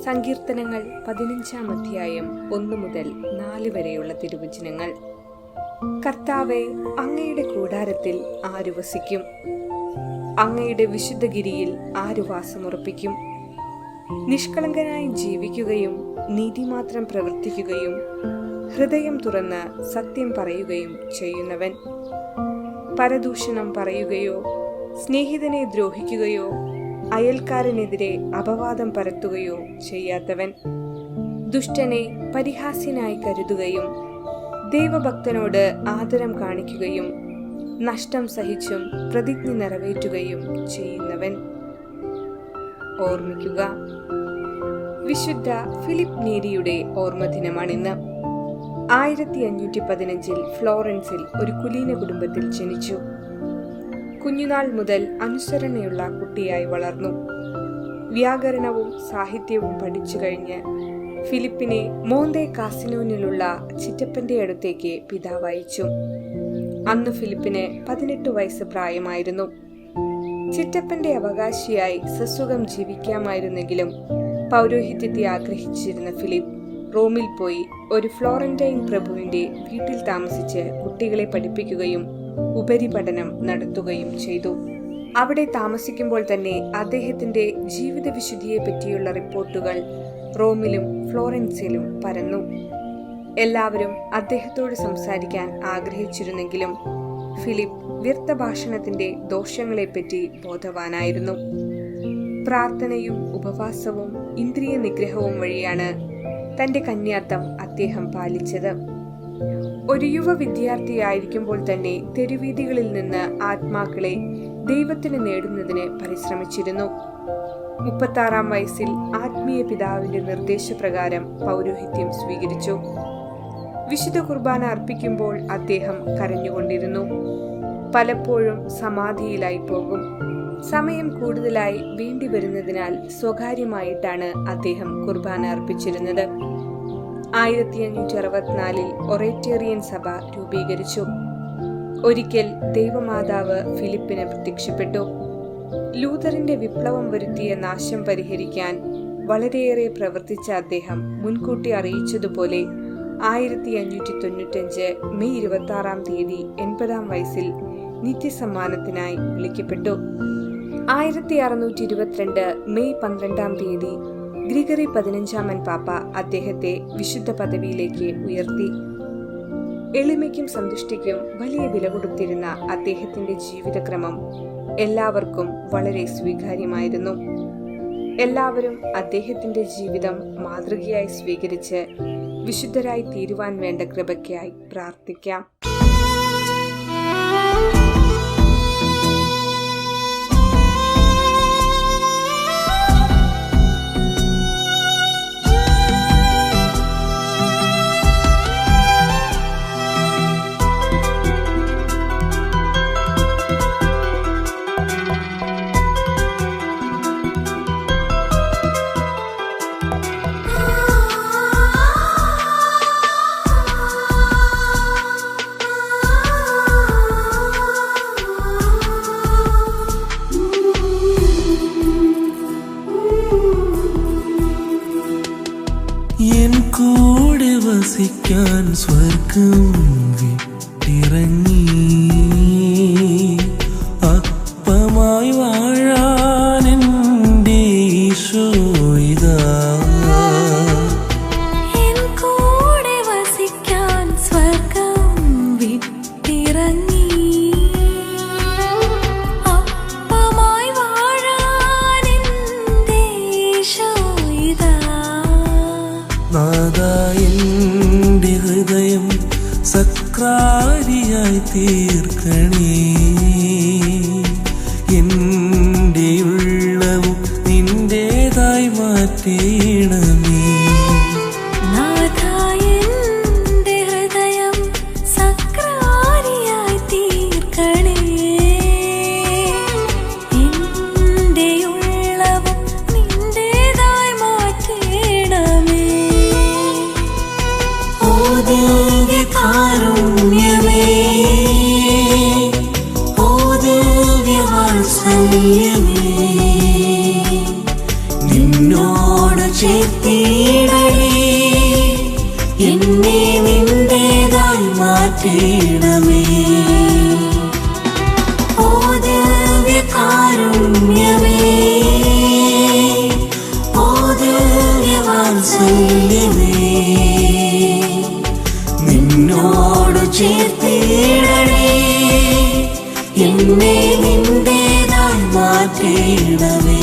സങ്കീർത്തനങ്ങൾ 15-ാം അധ്യായം 1 മുതൽ 4 വരെയുള്ള തിരുവചനങ്ങൾ. കർത്താവേ, അങ്ങയുടെ കൂടാരത്തിൽ ആരു വസിക്കും? അങ്ങയുടെ വിശുദ്ധഗിരിയിൽ ആരു വാസമുറപ്പിക്കും? നിഷ്കളങ്കനായി ജീവിക്കുകയും നീതിമാത്രം പ്രവർത്തിക്കുകയും ഹൃദയം തുറന്ന് സത്യം പറയുകയും ചെയ്യുന്നവൻ, പരദൂഷണം പറയുകയോ സ്നേഹിതനെ ദ്രോഹിക്കുകയോ അയൽക്കാരനെതിരെ അപവാദം പരത്തുകയോ ചെയ്യാത്തവൻ, ദുഷ്ടനെ പരിഹാസ്യനായി കരുതുകയും ദൈവഭക്തനോട് ആദരം കാണിക്കുകയും നഷ്ടം സഹിച്ചും പ്രതിജ്ഞ നിറവേറ്റുകയും ചെയ്യുന്നവൻ. ഓർമ്മിക്കുക, വിശുദ്ധ ഫിലിപ്പ് നേരിയുടെ ഓർമ്മദിനമാണിന്ന്. 1515 ഫ്ലോറൻസിൽ ഒരു കുലീന കുടുംബത്തിൽ ജനിച്ചു. കുഞ്ഞുനാൾ മുതൽ അനുസരണയുള്ള കുട്ടിയായി വളർന്നു. വ്യാകരണവും സാഹിത്യവും പഠിച്ചു കഴിഞ്ഞ് ഫിലിപ്പിനെ മോന്തെ കാസിനോനിലുള്ള ചിറ്റപ്പന്റെ അടുത്തേക്ക് പിതാവ് അയച്ചു. അന്ന് ഫിലിപ്പിന് 18 വയസ്സ് പ്രായമായിരുന്നു. ചിറ്റപ്പന്റെ അവകാശിയായി സസുഖം ജീവിക്കാമായിരുന്നെങ്കിലും പൗരോഹിത്യത്തെ ആഗ്രഹിച്ചിരുന്ന ഫിലിപ്പ് റോമിൽ പോയി ഒരു ഫ്ലോറന്റൈൻ പ്രഭുവിന്റെ വീട്ടിൽ താമസിച്ച് കുട്ടികളെ പഠിപ്പിക്കുകയും ഉപരിപഠനം നടത്തുകയും ചെയ്തു. അവിടെ താമസിക്കുമ്പോൾ തന്നെ അദ്ദേഹത്തിന്റെ ജീവിത വിശുദ്ധിയെ പറ്റിയുള്ള റിപ്പോർട്ടുകൾ റോമിലും ഫ്ലോറൻസിലും പരന്നു. എല്ലാവരും അദ്ദേഹത്തോട് സംസാരിക്കാൻ ആഗ്രഹിച്ചിരുന്നെങ്കിലും ഫിലിപ്പ് വ്യർത്ഥഭാഷണത്തിന്റെ ദോഷങ്ങളെപ്പറ്റി ബോധവാനായിരുന്നു. പ്രാർത്ഥനയും ഉപവാസവും ഇന്ദ്രിയ നിഗ്രഹവും വഴിയാണ് തന്റെ കന്യാത്തം അദ്ദേഹം പാലിച്ചത്. ഒരു യുവ വിദ്യാർത്ഥിയായിരിക്കുമ്പോൾ തന്നെ തെരുവീഥികളിൽ നിന്ന് ആത്മാക്കളെ ദൈവത്തിന് നേടുന്നതിന് പരിശ്രമിച്ചിരുന്നു. 36-ാം വയസ്സിൽ ആത്മീയ പിതാവിന്റെ നിർദ്ദേശപ്രകാരം പൗരോഹിത്യം സ്വീകരിച്ചു. വിശുദ്ധ കുർബാന അർപ്പിക്കുമ്പോൾ അദ്ദേഹം കരഞ്ഞുകൊണ്ടിരുന്നു. പലപ്പോഴും സമാധിയിലായി പോകും. സമയം കൂടുതലായി വേണ്ടി വരുന്നതിനാൽ സ്വകാര്യമായിട്ടാണ് അദ്ദേഹം കുർബാന അർപ്പിച്ചിരുന്നത്. 1564 ഒറേറ്റേറിയൻ സഭ രൂപീകരിച്ചു. ഒരിക്കൽ ദൈവമാതാവ് ഫിലിപ്പിന് പ്രത്യക്ഷപ്പെട്ടു. ലൂതറിന്റെ വിപ്ലവം വരുത്തിയ നാശം പരിഹരിക്കാൻ വളരെയേറെ പ്രവർത്തിച്ച അദ്ദേഹം മുൻകൂട്ടി അറിയിച്ചതുപോലെ 1595 മെയ് 26-ാം തീയതി 80-ാം വയസ്സിൽ നിത്യസമ്മാനത്തിനായി വിളിക്കപ്പെട്ടു. 1622 മെയ് 12-ാം തീയതി ഗ്രിഗറി 15-ാമൻ പാപ്പ അദ്ദേഹത്തെ വിശുദ്ധ പദവിയിലേക്ക് ഉയർത്തി. എളിമയ്ക്കും സന്തുഷ്ടിക്കും വലിയ വില കൊടുത്തിരുന്ന അദ്ദേഹത്തിന്റെ ജീവിതക്രമം എല്ലാവർക്കും വളരെ സ്വീകാര്യമായിരുന്നു. എല്ലാവരും അദ്ദേഹത്തിന്റെ ജീവിതം മാതൃകയായി സ്വീകരിച്ച് വിശുദ്ധരായി തീരുവാൻ വേണ്ട കൃപയ്ക്കായി പ്രാർത്ഥിക്കാം. എൻ കൂടെ വസിക്കാൻ സ്വർഗം വിട്ടിറങ്ങി, അപ്പമായി വാഴാൻ എൻ്റെ ഈശോ ഇതാ. എൻ കൂടെ വസിക്കാൻ സ്വർഗം വിട്ടിറങ്ങി, അപ്പമായി വാഴാൻ എൻ്റെ ഈശോ ഇതാ. നാഥാ, എൻ്റെ ഹൃദയം സക്രാരിയായി തീർക്കണേ, എൻ്റെ ഉള്ളവും നിന്റേതായി മാറ്റേണമേ. നാഥാ, എൻ്റെ ഹൃദയം സക്രാരിയായി തീർക്കണേ, എൻ്റെ ഉള്ളവും നിന്റേതായി മാറ്റേണമേ. ഓ ദിവ്യകാരുണ്യമേ, ഓ ദിവ്യവാത്സല്യമേ, നിന്നോട് ചേർത്ത് ചേർത്തിടണേ, എന്നെ നിന്റേതായി മാറ്റിയിടമേ. ഓ ദിവ്യകാരുണ്യമേ, ഓ ദിവ്യവാത്സല്യമേ, നിന്നോട് ചേർത്തിടണേ, എന്നെ നിന്റേതായി മാറ്റിയിടമേ.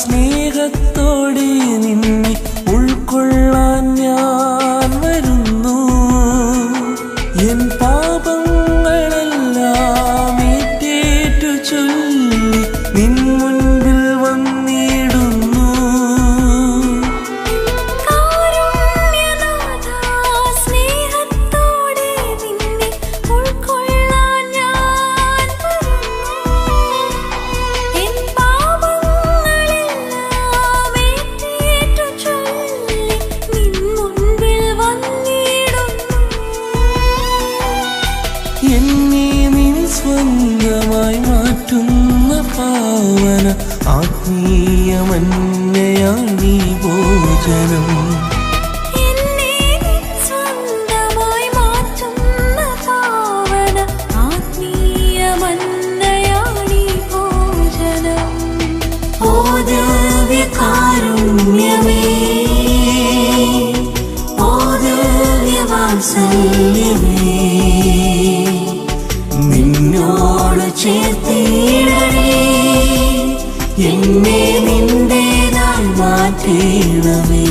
സ്നേഹത്തോടെ നിന്നെ ഉൾക്കൊള്ളാൻ ഞാൻ വരുന്നു. എൻ പാപങ്ങളെല്ലാം ഏറ്റേറ്റു ചൊല്ലി നിൻ മുൻപിൽ വന്നിടുന്നു. എന്നെ നിൻ സ്വന്തമായി മാറ്റുന്ന പാവന ആത്മീയമന്നയാണീ ഭോജനം. എന്നെ നിൻ സ്വന്തമായി മാറ്റുന്ന പാവന ആത്മീയമന്നയാണീ ഭോജനം. ഓ ദിവ്യകാരുണ്യമേ, ഓ ദിവ്യവാത്സല്യമേ, നിന്നോട് ചേർത്തിടണേ, എന്നെ നിന്റേതായി മാറ്റിയിടമേ.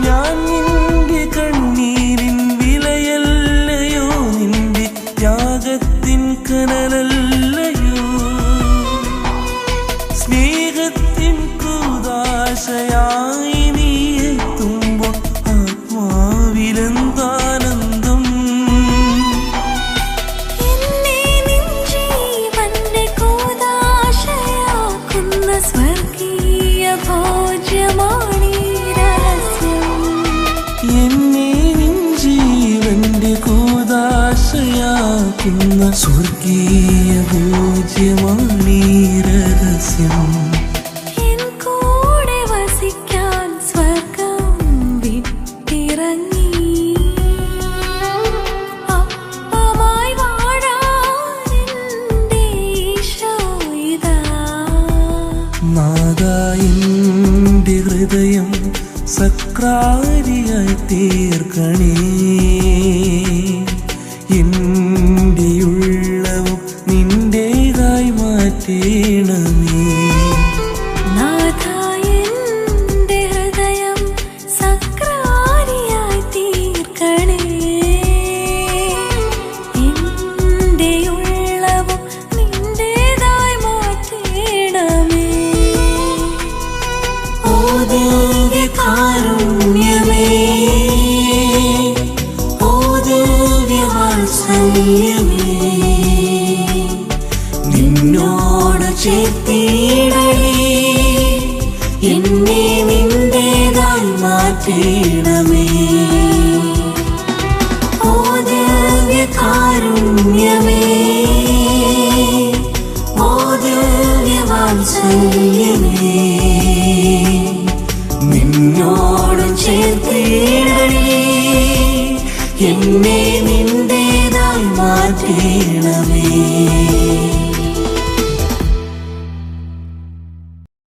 ഞാൻ നിന്റെ കണ്ണീരിൻ വിലയല്ലയോ, നിന്റെ ത്യാഗത്തിൻ കനലല്ലയോ, സ്നേഹത്തിൻ കൂദാശയായി നീ എത്തുമ്പോൾ ആത്മാവിലെന്താനന്ദം. എന്നെ നിൻ ജീവന്റെ കൂദാശയാക്കുന്ന സ്വർഗീയ ഭോജ്യമാണീ രഹസ്യം. എന്നെ നിൻ ജീവന്റെ കൂദാശയാക്കുന്ന സ്വർഗീയ ഭോജ്യമാണീ രഹസ്യം. എൻ കൂടെ വസിക്കാൻ സ്വർഗം വിട്ടിറങ്ങി, അപ്പമായി വാഴാൻ എൻ്റെ ഈശോ ഇതാ. നാഥാ, എന്റെ ഹൃദയം സക്രാരിയായി തീർക്കണേ, എന്റെ ഉള്ളവും നിന്റേതായി മാറ്റണമേ. നാഥാ, എൻ്റെ ഹൃദയം സക്രാരിയായി തീർക്കണേ, എൻ്റെ ഉള്ളവും നിന്റേതായി മാറ്റണമേ. ഓ ദിവ്യകാരുണ്യമേ, ഓ ദിവ്യവാത്സല്യമേ, നിന്നോട് ചേർത്തിടണേ, എന്നെ നിന്റേതായി മാറ്റിയിടമേ. ഓ ദിവ്യകാരുണ്യമേ, വാത്സല്യമേ നിന്നോട് ചേർത്തിടണേ എന്നെ നിന്റേതായി മാറ്റണമേ